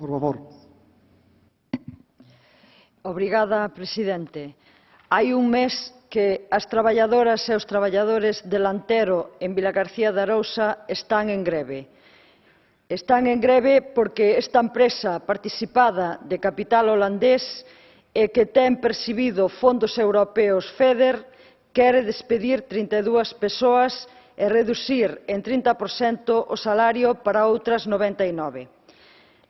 Por favor. Obrigada, presidente. Hai un mes que as traballadoras e os traballadores de Lantero en Vilagarcía de Arousa están en greve. Están en greve porque esta empresa participada de capital holandés e que ten percibido fondos europeos FEDER quere despedir 32 persoas e reducir en 30% o salario para outras 99.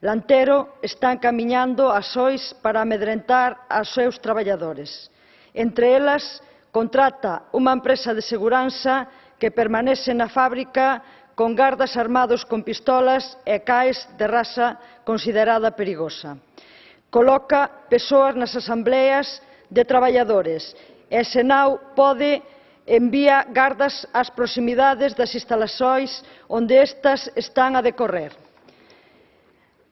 Lantero está encamiñando ações para amedrentar aos seus traballadores. Entre elas, contrata unha empresa de seguranza que permanece na fábrica con gardas armados con pistolas e CAEs de raza considerada perigosa. Coloca persoas nas asambleas de traballadores e, senão pode, envía gardas ás proximidades das instalacións onde estas están a decorrer.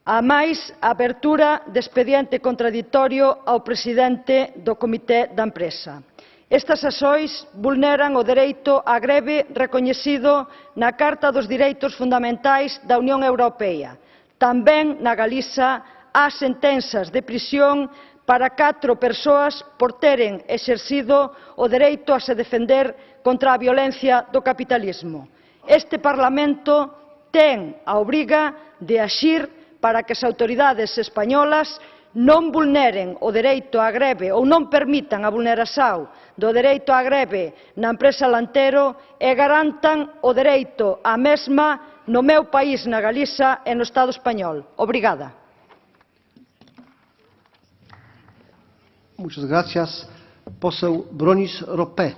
A máis, a abertura de expediente contraditorio ao presidente do comité da empresa. Estas ações vulneran o dereito á greve recoñecido na Carta dos Direitos Fundamentais da Unión Europea. Tamén na Galiza há sentenzas de prisión para 4 persoas por teren exercido o dereito a se defender contra a violencia do capitalismo. Este Parlamento ten a obriga de axir para que as autoridades españolas non vulneren o dereito á greve ou non permitan a vulneración do dereito á greve na empresa Lantero e garantan o dereito á mesma no meu país, na Galiza, e no Estado español. Obrigada. Muchas gracias. Poseł Bronis Ropé.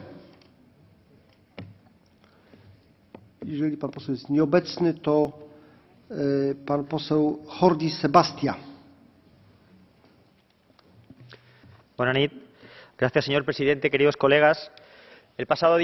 Jeżeli pan poseł jest nieobecny, to pan poseł Jordi Sebastia. Buenas noches. Gracias, señor presidente, queridos colegas. El pasado día